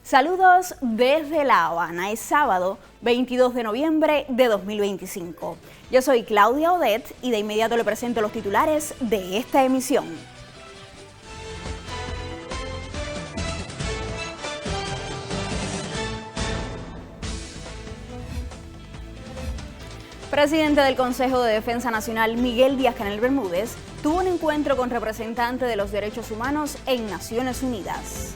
Saludos desde La Habana, es sábado 22 de noviembre de 2025. Yo soy Claudia Odet y de inmediato le presento los titulares de esta emisión. Presidente del Consejo de Defensa Nacional, Miguel Díaz-Canel Bermúdez, tuvo un encuentro con representantes de los derechos humanos en Naciones Unidas.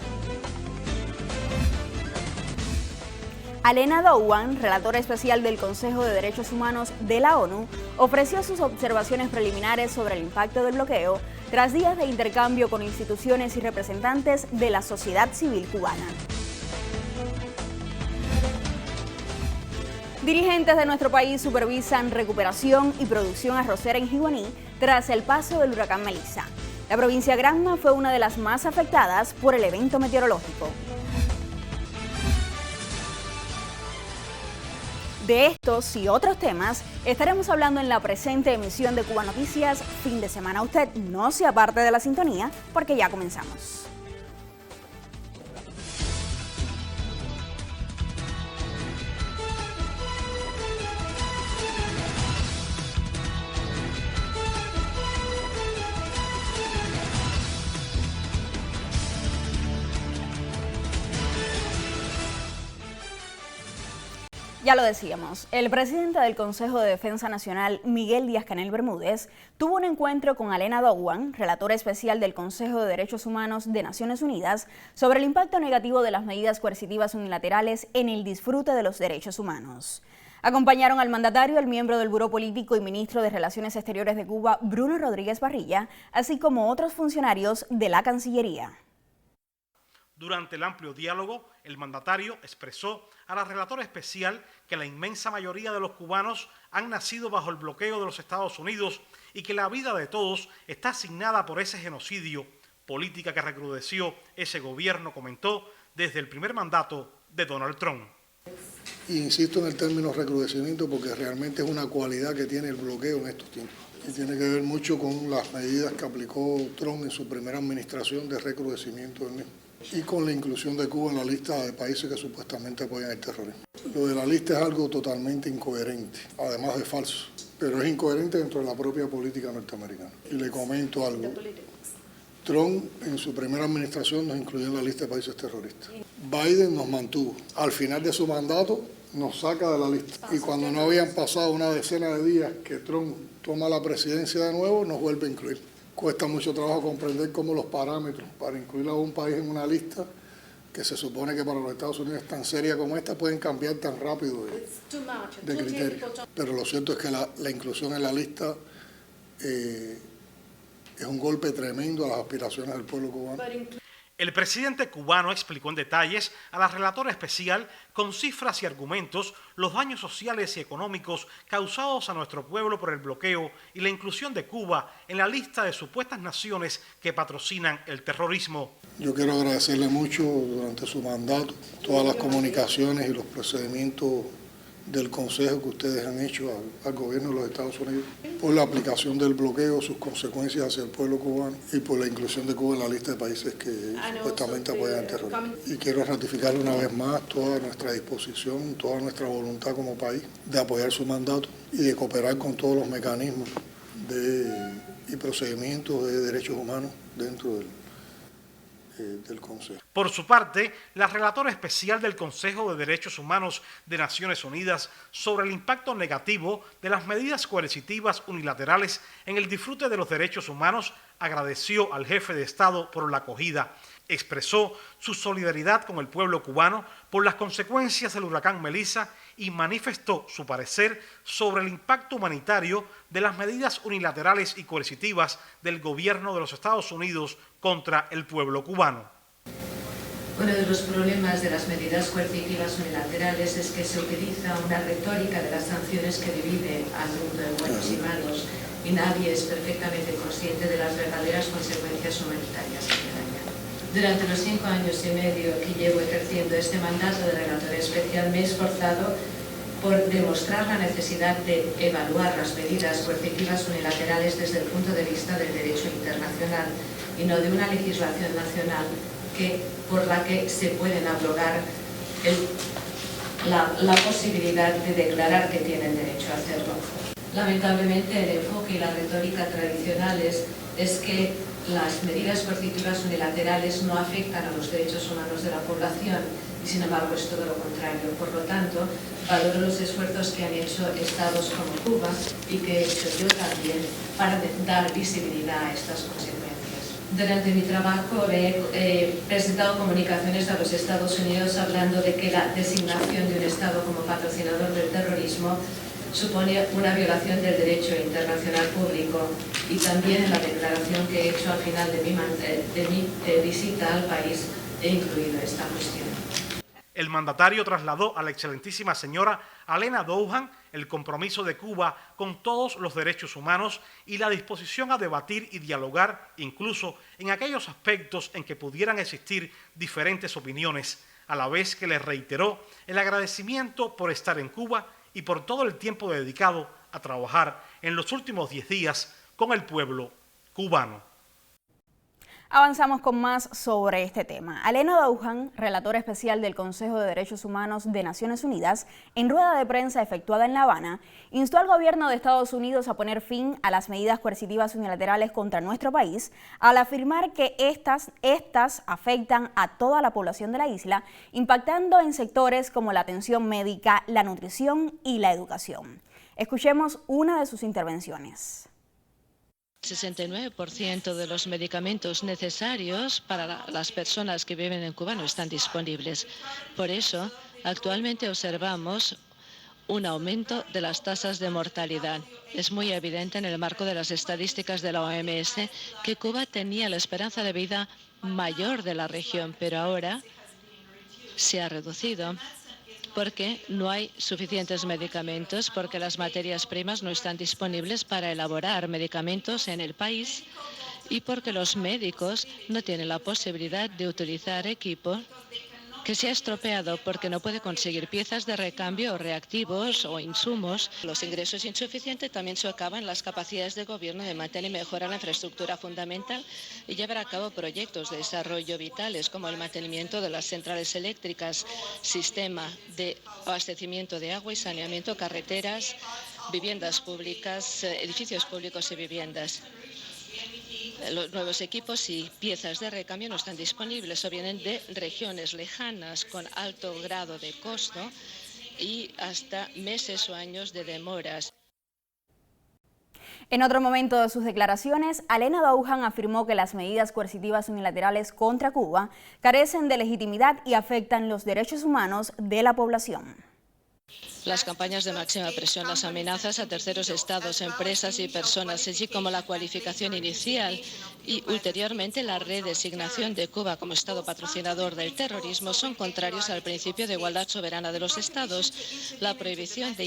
Alena Douan, relatora especial del Consejo de Derechos Humanos de la ONU, ofreció sus observaciones preliminares sobre el impacto del bloqueo tras días de intercambio con instituciones y representantes de la sociedad civil cubana. Dirigentes de nuestro país supervisan recuperación y producción arrocera en Jiguaní tras el paso del huracán Melissa. La provincia de Granma fue una de las más afectadas por el evento meteorológico. De estos y otros temas estaremos hablando en la presente emisión de Cuba Noticias Fin de Semana. Usted no se aparte de la sintonía porque ya comenzamos. Ya lo decíamos, el presidente del Consejo de Defensa Nacional, Miguel Díaz-Canel Bermúdez, tuvo un encuentro con Alena Douan, relatora especial del Consejo de Derechos Humanos de Naciones Unidas, sobre el impacto negativo de las medidas coercitivas unilaterales en el disfrute de los derechos humanos. Acompañaron al mandatario el miembro del Buró Político y ministro de Relaciones Exteriores de Cuba, Bruno Rodríguez Barrilla, así como otros funcionarios de la Cancillería. Durante el amplio diálogo, el mandatario expresó a la relatora especial que la inmensa mayoría de los cubanos han nacido bajo el bloqueo de los Estados Unidos y que la vida de todos está asignada por ese genocidio, política que recrudeció ese gobierno, comentó, desde el primer mandato de Donald Trump. Y insisto en el término recrudecimiento porque realmente es una cualidad que tiene el bloqueo en estos tiempos. Y tiene que ver mucho con las medidas que aplicó Trump en su primera administración de recrudecimiento del mismo. Y con la inclusión de Cuba en la lista de países que supuestamente apoyan el terrorismo. Lo de la lista es algo totalmente incoherente, además de falso, pero es incoherente dentro de la propia política norteamericana. Y le comento algo. Trump en su primera administración nos incluyó en la lista de países terroristas. Biden nos mantuvo. Al final de su mandato nos saca de la lista. Y cuando no habían pasado una decena de días que Trump toma la presidencia de nuevo, nos vuelve a incluir. Cuesta mucho trabajo comprender cómo los parámetros para incluir a un país en una lista que se supone que para los Estados Unidos es tan seria como esta pueden cambiar tan rápido de criterio. Pero lo cierto es que la inclusión en la lista es un golpe tremendo a las aspiraciones del pueblo cubano. El presidente cubano explicó en detalles a la relatora especial, con cifras y argumentos, los daños sociales y económicos causados a nuestro pueblo por el bloqueo y la inclusión de Cuba en la lista de supuestas naciones que patrocinan el terrorismo. Yo quiero agradecerle mucho durante su mandato todas las comunicaciones y los procedimientos del Consejo que ustedes han hecho al gobierno de los Estados Unidos por la aplicación del bloqueo, sus consecuencias hacia el pueblo cubano y por la inclusión de Cuba en la lista de países que supuestamente apoyan el terrorismo. Y quiero ratificar una vez más toda nuestra disposición, toda nuestra voluntad como país de apoyar su mandato y de cooperar con todos los mecanismos y procedimientos de derechos humanos dentro del Consejo. Por su parte, la relatora especial del Consejo de Derechos Humanos de Naciones Unidas sobre el impacto negativo de las medidas coercitivas unilaterales en el disfrute de los derechos humanos agradeció al jefe de Estado por la acogida. Expresó su solidaridad con el pueblo cubano por las consecuencias del huracán Melissa y manifestó su parecer sobre el impacto humanitario de las medidas unilaterales y coercitivas del gobierno de los Estados Unidos contra el pueblo cubano. Uno de los problemas de las medidas coercitivas unilaterales es que se utiliza una retórica de las sanciones que divide al mundo en buenos y malos y nadie es perfectamente consciente de las verdaderas consecuencias humanitarias que dañan. Durante los 5 años y medio que llevo ejerciendo este mandato de relatora especial me he esforzado por demostrar la necesidad de evaluar las medidas coercitivas unilaterales desde el punto de vista del derecho internacional y no de una legislación nacional que por la que se pueden abrogar la posibilidad de declarar que tienen derecho a hacerlo. Lamentablemente, el enfoque y la retórica tradicionales es que las medidas coercitivas unilaterales no afectan a los derechos humanos de la población y, sin embargo, es todo lo contrario. Por lo tanto, valoro los esfuerzos que han hecho estados como Cuba y que he hecho yo también para dar visibilidad a estas consecuencias. Durante mi trabajo he presentado comunicaciones a los Estados Unidos hablando de que la designación de un estado como patrocinador del terrorismo supone una violación del derecho internacional público, y también en la declaración que he hecho al final de mi visita al país he incluido esta cuestión. El mandatario trasladó a la excelentísima señora Alena Douhan el compromiso de Cuba con todos los derechos humanos y la disposición a debatir y dialogar, incluso en aquellos aspectos en que pudieran existir diferentes opiniones, a la vez que le reiteró el agradecimiento por estar en Cuba y por todo el tiempo dedicado a trabajar en los últimos 10 días con el pueblo cubano. Avanzamos con más sobre este tema. Alena Douhan, relatora especial del Consejo de Derechos Humanos de Naciones Unidas, en rueda de prensa efectuada en La Habana, instó al gobierno de Estados Unidos a poner fin a las medidas coercitivas unilaterales contra nuestro país, al afirmar que estas afectan a toda la población de la isla, impactando en sectores como la atención médica, la nutrición y la educación. Escuchemos una de sus intervenciones. 69% de los medicamentos necesarios para las personas que viven en Cuba no están disponibles. Por eso, actualmente observamos un aumento de las tasas de mortalidad. Es muy evidente en el marco de las estadísticas de la OMS que Cuba tenía la esperanza de vida mayor de la región, pero ahora se ha reducido porque no hay suficientes medicamentos, porque las materias primas no están disponibles para elaborar medicamentos en el país y porque los médicos no tienen la posibilidad de utilizar equipo que se ha estropeado porque no puede conseguir piezas de recambio o reactivos o insumos. Los ingresos insuficientes también socavan las capacidades de gobierno de mantener y mejorar la infraestructura fundamental y llevar a cabo proyectos de desarrollo vitales como el mantenimiento de las centrales eléctricas, sistema de abastecimiento de agua y saneamiento, carreteras, viviendas públicas, edificios públicos y viviendas. Los nuevos equipos y piezas de recambio no están disponibles o vienen de regiones lejanas con alto grado de costo y hasta meses o años de demoras. En otro momento de sus declaraciones, Alena Douhan afirmó que las medidas coercitivas unilaterales contra Cuba carecen de legitimidad y afectan los derechos humanos de la población. Las campañas de máxima presión, las amenazas a terceros estados, empresas y personas, así como la cualificación inicial y ulteriormente la redesignación de Cuba como estado patrocinador del terrorismo son contrarios al principio de igualdad soberana de los estados, la prohibición de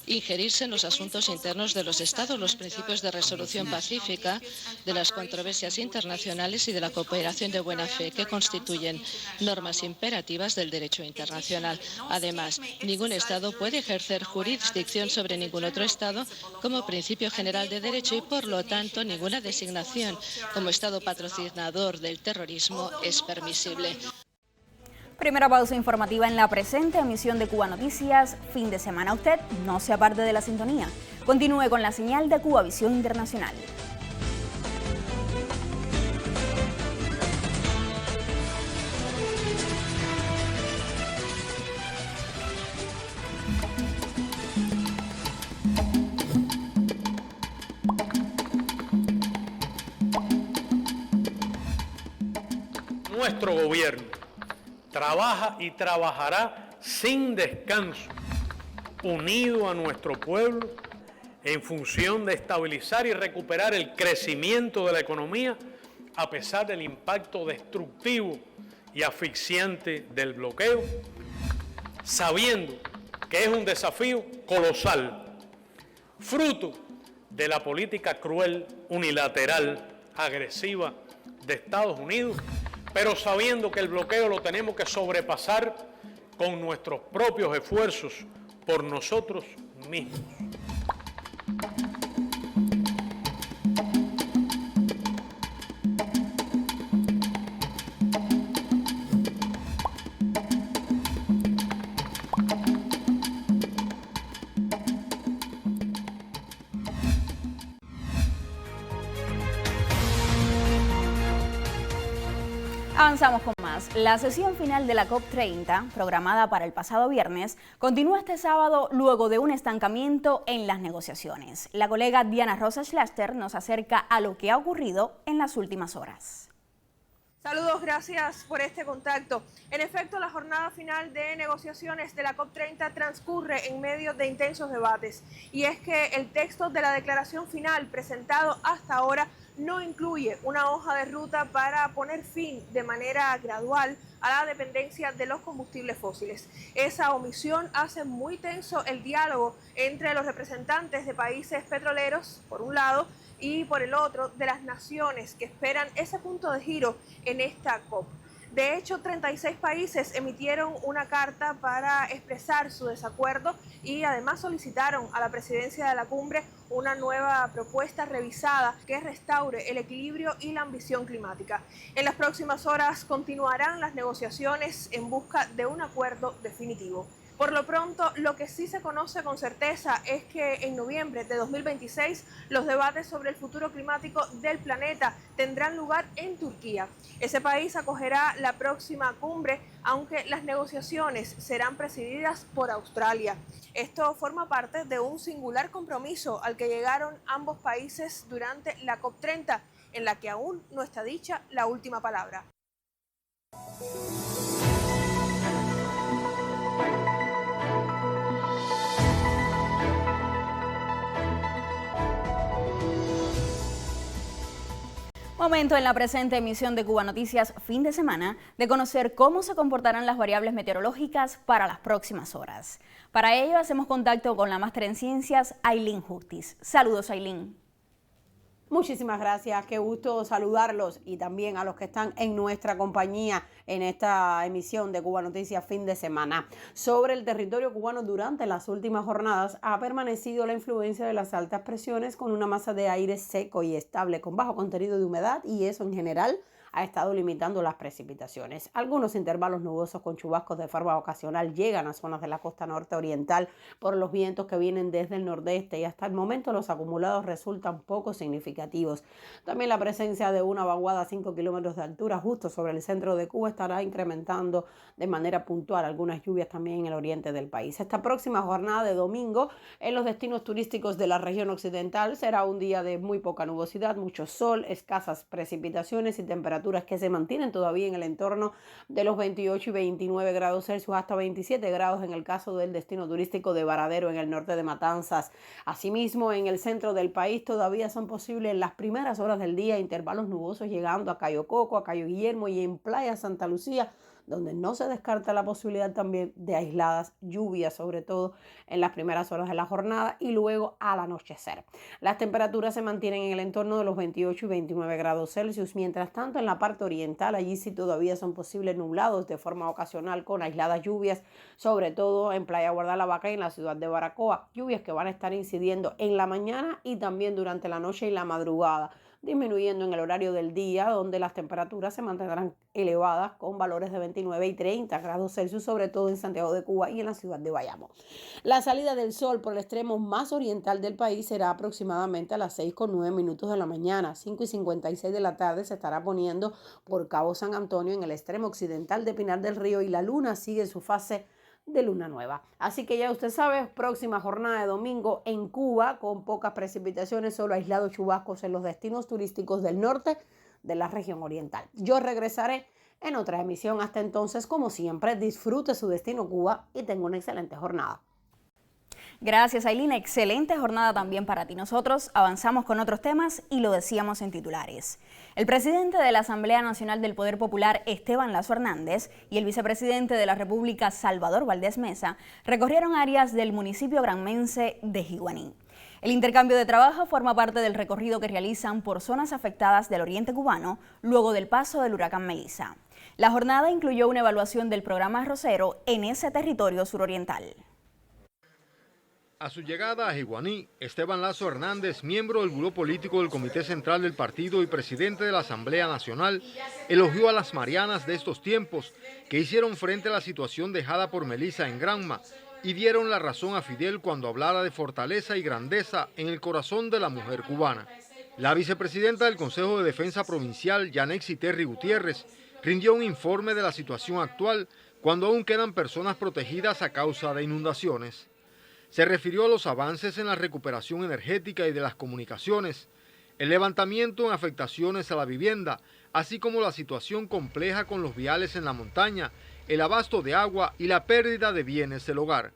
injerirse en los asuntos internos de los estados, los principios de resolución pacífica de las controversias internacionales y de la cooperación de buena fe que constituyen normas imperativas del derecho internacional. Además, ningún estado puede ejercer jurisdicción sobre ningún otro estado como principio general de derecho y, por lo tanto, ninguna designación como estado patrocinador del terrorismo es permisible. Primera pausa informativa en la presente emisión de Cuba Noticias. Fin de semana. Usted no se aparte de la sintonía. Continúe con la señal de Cuba Visión Internacional. Nuestro gobierno trabaja y trabajará sin descanso, unido a nuestro pueblo, en función de estabilizar y recuperar el crecimiento de la economía a pesar del impacto destructivo y asfixiante del bloqueo, sabiendo que es un desafío colosal, fruto de la política cruel, unilateral, agresiva de Estados Unidos, pero sabiendo que el bloqueo lo tenemos que sobrepasar con nuestros propios esfuerzos por nosotros mismos. Avanzamos con más. La sesión final de la COP30, programada para el pasado viernes, continúa este sábado luego de un estancamiento en las negociaciones. La colega Diana Rosa Schlaster nos acerca a lo que ha ocurrido en las últimas horas. Saludos, gracias por este contacto. En efecto, la jornada final de negociaciones de la COP30 transcurre en medio de intensos debates. Y es que el texto de la declaración final presentado hasta ahora no incluye una hoja de ruta para poner fin de manera gradual a la dependencia de los combustibles fósiles. Esa omisión hace muy tenso el diálogo entre los representantes de países petroleros, por un lado, y por el otro, de las naciones que esperan ese punto de giro en esta COP. De hecho, 36 países emitieron una carta para expresar su desacuerdo y además solicitaron a la presidencia de la cumbre una nueva propuesta revisada que restaure el equilibrio y la ambición climática. En las próximas horas continuarán las negociaciones en busca de un acuerdo definitivo. Por lo pronto, lo que sí se conoce con certeza es que en noviembre de 2026 los debates sobre el futuro climático del planeta tendrán lugar en Turquía. Ese país acogerá la próxima cumbre, aunque las negociaciones serán presididas por Australia. Esto forma parte de un singular compromiso al que llegaron ambos países durante la COP30, en la que aún no está dicha la última palabra. Momento en la presente emisión de Cuba Noticias Fin de Semana de conocer cómo se comportarán las variables meteorológicas para las próximas horas. Para ello hacemos contacto con la máster en ciencias, Ailín Justiz. Saludos, Ailín. Muchísimas gracias, qué gusto saludarlos y también a los que están en nuestra compañía en esta emisión de Cuba Noticias Fin de Semana. Sobre el territorio cubano durante las últimas jornadas ha permanecido la influencia de las altas presiones con una masa de aire seco y estable con bajo contenido de humedad y eso en general ha estado limitando las precipitaciones. Algunos intervalos nubosos con chubascos de forma ocasional llegan a zonas de la costa norte oriental por los vientos que vienen desde el nordeste y hasta el momento los acumulados resultan poco significativos. También la presencia de una vaguada a 5 kilómetros de altura justo sobre el centro de Cuba estará incrementando de manera puntual algunas lluvias también en el oriente del país. Esta próxima jornada de domingo en los destinos turísticos de la región occidental será un día de muy poca nubosidad, mucho sol, escasas precipitaciones y temperaturas que se mantienen todavía en el entorno de los 28 y 29 grados Celsius hasta 27 grados en el caso del destino turístico de Varadero en el norte de Matanzas. Asimismo, en el centro del país todavía son posibles en las primeras horas del día intervalos nubosos llegando a Cayo Coco, a Cayo Guillermo y en Playa Santa Lucía, donde no se descarta la posibilidad también de aisladas lluvias, sobre todo en las primeras horas de la jornada y luego al anochecer. Las temperaturas se mantienen en el entorno de los 28 y 29 grados Celsius, mientras tanto en la parte oriental, allí sí todavía son posibles nublados de forma ocasional con aisladas lluvias, sobre todo en Playa Guardalavaca y en la ciudad de Baracoa, lluvias que van a estar incidiendo en la mañana y también durante la noche y la madrugada, disminuyendo en el horario del día, donde las temperaturas se mantendrán elevadas con valores de 29 y 30 grados Celsius, sobre todo en Santiago de Cuba y en la ciudad de Bayamo. La salida del sol por el extremo más oriental del país será aproximadamente a las 6:09 de la mañana. 5:56 de la tarde se estará poniendo por Cabo San Antonio en el extremo occidental de Pinar del Río y la luna sigue su fase de luna nueva. Así que ya usted sabe, próxima jornada de domingo en Cuba con pocas precipitaciones, solo aislados chubascos en los destinos turísticos del norte de la región oriental. Yo regresaré en otra emisión. Hasta entonces, como siempre, disfrute su destino Cuba y tenga una excelente jornada. Gracias, Ailín. Excelente jornada también para ti. Nosotros avanzamos con otros temas y lo decíamos en titulares. El presidente de la Asamblea Nacional del Poder Popular, Esteban Lazo Hernández, y el vicepresidente de la República, Salvador Valdés Mesa, recorrieron áreas del municipio granmense de Jiguaní. El intercambio de trabajo forma parte del recorrido que realizan por zonas afectadas del oriente cubano luego del paso del huracán Melissa. La jornada incluyó una evaluación del programa arrocero en ese territorio suroriental. A su llegada a Jiguaní, Esteban Lazo Hernández, miembro del buró político del Comité Central del Partido y presidente de la Asamblea Nacional, elogió a las marianas de estos tiempos que hicieron frente a la situación dejada por Melissa en Granma y dieron la razón a Fidel cuando hablara de fortaleza y grandeza en el corazón de la mujer cubana. La vicepresidenta del Consejo de Defensa Provincial, Yanexi Terry Gutiérrez, rindió un informe de la situación actual cuando aún quedan personas protegidas a causa de inundaciones. Se refirió a los avances en la recuperación energética y de las comunicaciones, el levantamiento en afectaciones a la vivienda, así como la situación compleja con los viales en la montaña, el abasto de agua y la pérdida de bienes del hogar.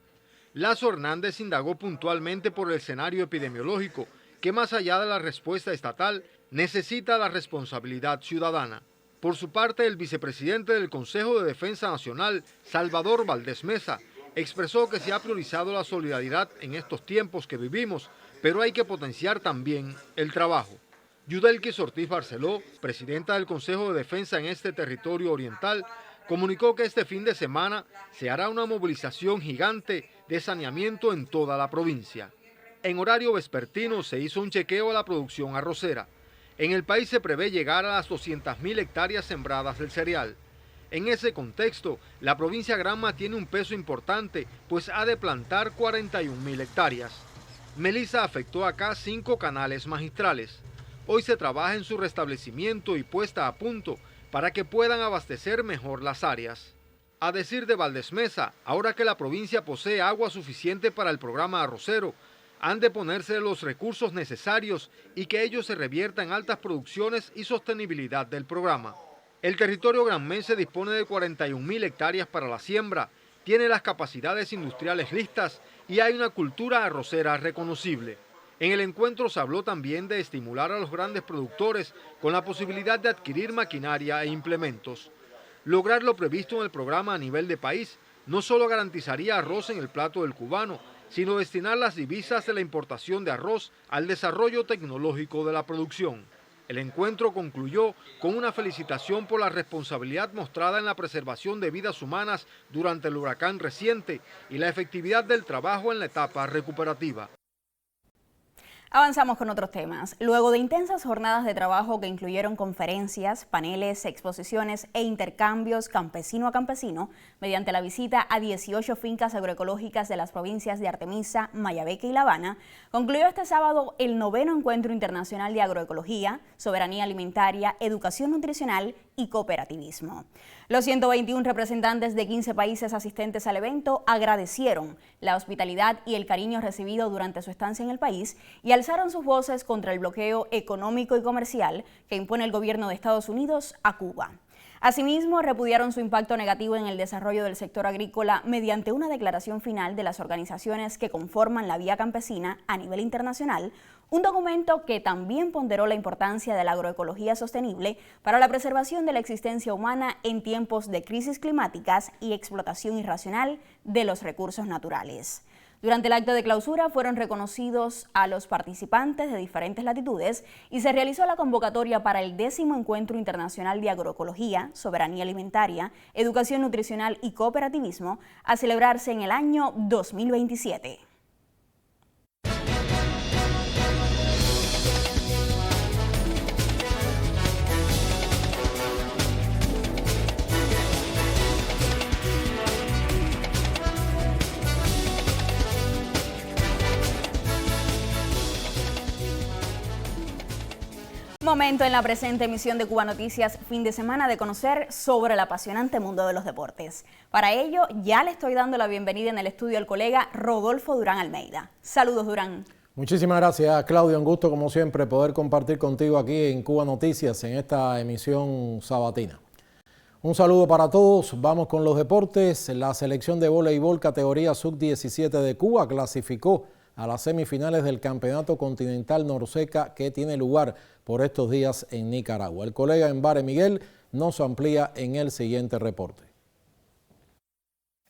Lazo Hernández indagó puntualmente por el escenario epidemiológico, que más allá de la respuesta estatal, necesita la responsabilidad ciudadana. Por su parte, el vicepresidente del Consejo de Defensa Nacional, Salvador Valdés Mesa, expresó que se ha priorizado la solidaridad en estos tiempos que vivimos, pero hay que potenciar también el trabajo. Yudelquis Ortiz Barceló, presidenta del Consejo de Defensa en este territorio oriental, comunicó que este fin de semana se hará una movilización gigante de saneamiento en toda la provincia. En horario vespertino se hizo un chequeo a la producción arrocera. En el país se prevé llegar a las 200.000 hectáreas sembradas del cereal. En ese contexto, la provincia Granma tiene un peso importante, pues ha de plantar 41.000 hectáreas. Melissa afectó acá 5 canales magistrales. Hoy se trabaja en su restablecimiento y puesta a punto para que puedan abastecer mejor las áreas. A decir de Valdés Mesa, ahora que la provincia posee agua suficiente para el programa arrocero, han de ponerse los recursos necesarios y que ello se revierta en altas producciones y sostenibilidad del programa. El territorio granmense dispone de 41.000 hectáreas para la siembra, tiene las capacidades industriales listas y hay una cultura arrocera reconocible. En el encuentro se habló también de estimular a los grandes productores con la posibilidad de adquirir maquinaria e implementos. Lograr lo previsto en el programa a nivel de país no solo garantizaría arroz en el plato del cubano, sino destinar las divisas de la importación de arroz al desarrollo tecnológico de la producción. El encuentro concluyó con una felicitación por la responsabilidad mostrada en la preservación de vidas humanas durante el huracán reciente y la efectividad del trabajo en la etapa recuperativa. Avanzamos con otros temas. Luego de intensas jornadas de trabajo que incluyeron conferencias, paneles, exposiciones e intercambios campesino a campesino, mediante la visita a 18 fincas agroecológicas de las provincias de Artemisa, Mayabeque y La Habana, concluyó este sábado el 9º Encuentro Internacional de Agroecología, Soberanía Alimentaria, Educación Nutricional y Cooperativismo. Los 121 representantes de 15 países asistentes al evento agradecieron la hospitalidad y el cariño recibido durante su estancia en el país y alzaron sus voces contra el bloqueo económico y comercial que impone el gobierno de Estados Unidos a Cuba. Asimismo, repudiaron su impacto negativo en el desarrollo del sector agrícola mediante una declaración final de las organizaciones que conforman la Vía Campesina a nivel internacional, un documento que también ponderó la importancia de la agroecología sostenible para la preservación de la existencia humana en tiempos de crisis climáticas y explotación irracional de los recursos naturales. Durante el acto de clausura fueron reconocidos a los participantes de diferentes latitudes y se realizó la convocatoria para el 10º Encuentro Internacional de Agroecología, Soberanía Alimentaria, Educación Nutricional y Cooperativismo, a celebrarse en el año 2027. Momento en la presente emisión de Cuba Noticias Fin de Semana de conocer sobre el apasionante mundo de los deportes. Para ello, ya le estoy dando la bienvenida en el estudio al colega Rodolfo Durán Almeida. Saludos, Durán. Muchísimas gracias, Claudio. Un gusto, como siempre, poder compartir contigo aquí en Cuba Noticias en esta emisión sabatina. Un saludo para todos. Vamos con los deportes. La selección de voleibol categoría sub-17 de Cuba clasificó a las semifinales del Campeonato Continental Norseca que tiene lugar por estos días en Nicaragua. El colega Embare Miguel nos amplía en el siguiente reporte.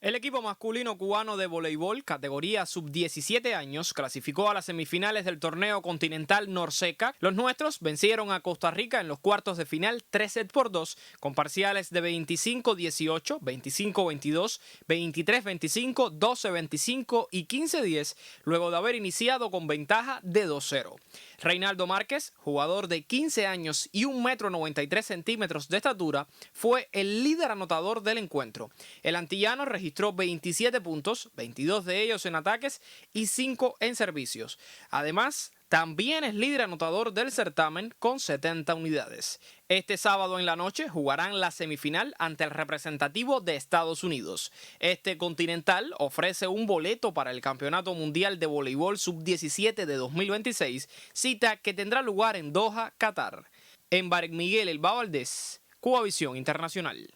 El equipo masculino cubano de voleibol, categoría sub-17 años, clasificó a las semifinales del torneo continental Norseca. Los nuestros vencieron a Costa Rica en los cuartos de final 3-2 con parciales de 25-18, 25-22, 23-25, 12-25 y 15-10, luego de haber iniciado con ventaja de 2-0. Reinaldo Márquez, jugador de 15 años y 1,93 m de estatura, fue el líder anotador del encuentro. El antillano registró 27 puntos, 22 de ellos en ataques y 5 en servicios. Además, también es líder anotador del certamen con 70 unidades. Este sábado en la noche jugarán la semifinal ante el representativo de Estados Unidos. Este Continental ofrece un boleto para el Campeonato Mundial de Voleibol Sub-17 de 2026, cita que tendrá lugar en Doha, Qatar. En Barek Miguel Elba Valdés, Cubavisión Internacional.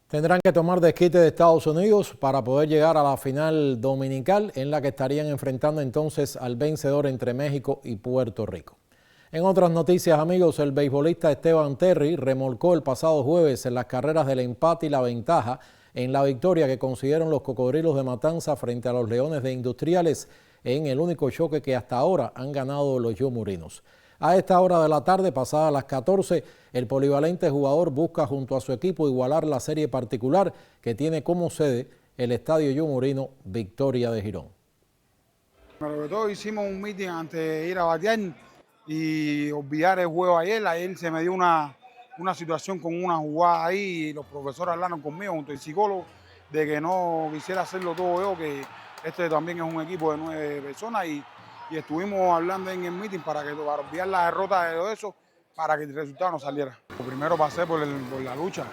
Tendrán que tomar desquite de Estados Unidos para poder llegar a la final dominical, en la que estarían enfrentando entonces al vencedor entre México y Puerto Rico. En otras noticias, amigos, el beisbolista Esteban Terry remolcó el pasado jueves en las carreras del empate y la ventaja en la victoria que consiguieron los Cocodrilos de Matanza frente a los Leones de Industriales en el único choque que hasta ahora han ganado los yumurinos. A esta hora de la tarde, pasadas las 14, el polivalente jugador busca junto a su equipo igualar la serie particular que tiene como sede el Estadio Yumurino Victoria de Girón. Sobre todo hicimos un meeting antes de ir a batear y olvidar el juego ayer. Ayer se me dio una situación con una jugada ahí y los profesores hablaron conmigo junto al psicólogo de que no quisiera hacerlo todo yo, que este también es un equipo de 9 personas y estuvimos hablando en el meeting para olvidar la derrota de todo eso, para que el resultado no saliera. Primero pasé por la lucha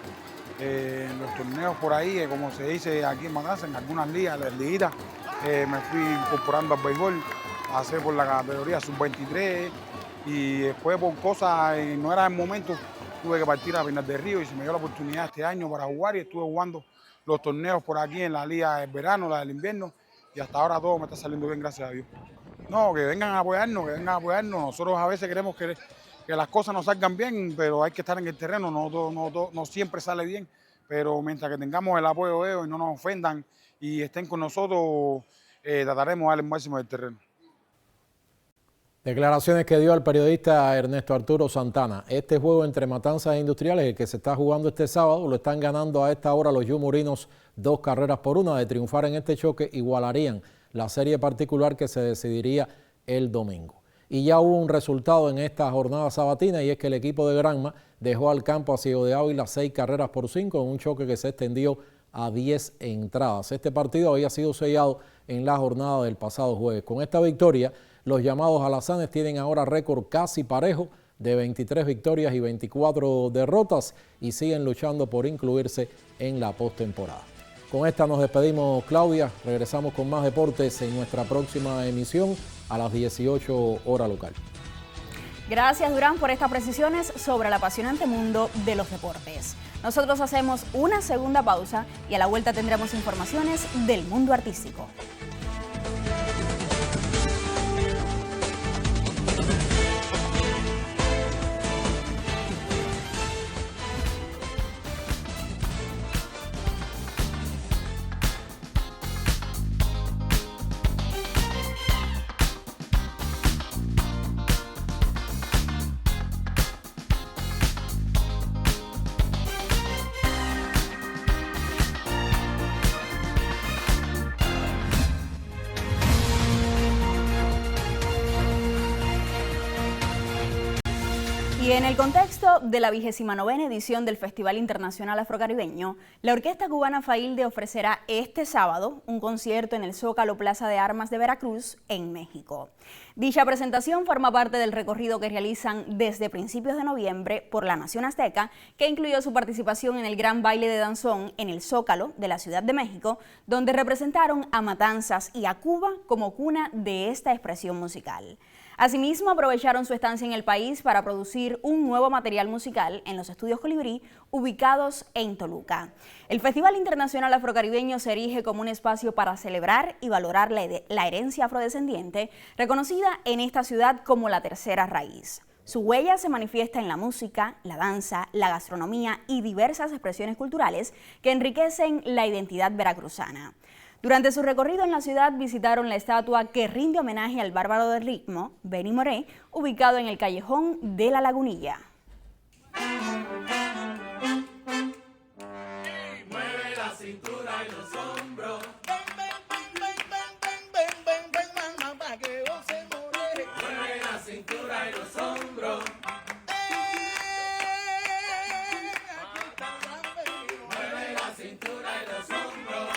en los torneos por ahí, como se dice aquí en Matanza, en algunas ligas, las liguitas, me fui incorporando al béisbol, pasé por la categoría sub-23 y después por cosas, no era el momento, tuve que partir a Pinar del Río y se me dio la oportunidad este año para jugar y estuve jugando los torneos por aquí en la liga del verano, la del invierno y hasta ahora todo me está saliendo bien, gracias a Dios. No, que vengan a apoyarnos, Nosotros a veces queremos que las cosas nos salgan bien, pero hay que estar en el terreno, no siempre sale bien, pero mientras que tengamos el apoyo de ellos y no nos ofendan y estén con nosotros, trataremos de darle el máximo del terreno. Declaraciones que dio al periodista Ernesto Arturo Santana. Este juego entre Matanzas e Industriales, el que se está jugando este sábado, lo están ganando a esta hora los yumurinos 2-1. De triunfar en este choque, igualarían la serie particular que se decidiría el domingo. Y ya hubo un resultado en esta jornada sabatina y es que el equipo de Granma dejó al campo a Ciego de Ávila 6-5 en un choque que se extendió a 10 entradas. Este partido había sido sellado en la jornada del pasado jueves. Con esta victoria, los llamados alazanes tienen ahora récord casi parejo de 23 victorias y 24 derrotas y siguen luchando por incluirse en la postemporada. Con esta nos despedimos, Claudia. Regresamos con más deportes en nuestra próxima emisión a las 18 horas local. Gracias, Durán, por estas precisiones sobre el apasionante mundo de los deportes. Nosotros hacemos una segunda pausa y a la vuelta tendremos informaciones del mundo artístico. Y en el contexto de la 29ª edición del Festival Internacional Afrocaribeño, la Orquesta Cubana Failde ofrecerá este sábado un concierto en el Zócalo Plaza de Armas de Veracruz, en México. Dicha presentación forma parte del recorrido que realizan desde principios de noviembre por la Nación Azteca, que incluyó su participación en el Gran Baile de Danzón en el Zócalo de la Ciudad de México, donde representaron a Matanzas y a Cuba como cuna de esta expresión musical. Asimismo, aprovecharon su estancia en el país para producir un nuevo material musical en los estudios Colibrí, ubicados en Toluca. El Festival Internacional Afrocaribeño se erige como un espacio para celebrar y valorar la herencia afrodescendiente, reconocida en esta ciudad como la tercera raíz. Su huella se manifiesta en la música, la danza, la gastronomía y diversas expresiones culturales que enriquecen la identidad veracruzana. Durante su recorrido en la ciudad visitaron la estatua que rinde homenaje al bárbaro del ritmo, Benny Moré, ubicado en el callejón de La Lagunilla. Mueve la cintura y los hombros. Mueve la cintura y los hombros. Mueve la cintura y los hombros.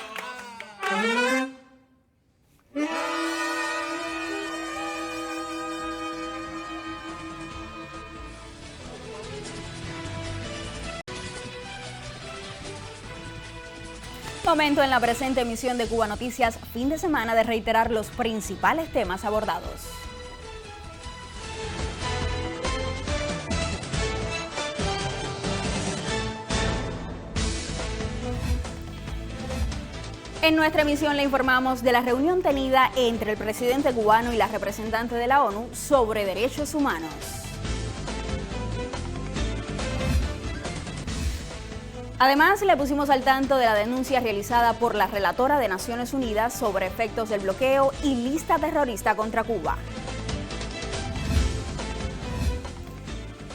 Momento en la presente emisión de Cuba Noticias Fin de Semana de reiterar los principales temas abordados. En nuestra emisión le informamos de la reunión tenida entre el presidente cubano y la representante de la ONU sobre derechos humanos. Además, le pusimos al tanto de la denuncia realizada por la relatora de Naciones Unidas sobre efectos del bloqueo y lista terrorista contra Cuba.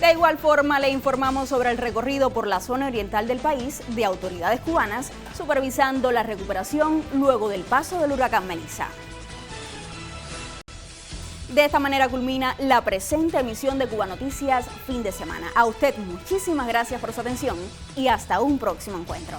De igual forma, le informamos sobre el recorrido por la zona oriental del país de autoridades cubanas supervisando la recuperación luego del paso del huracán Melissa. De esta manera culmina la presente emisión de Cuba Noticias Fin de Semana. A usted muchísimas gracias por su atención y hasta un próximo encuentro.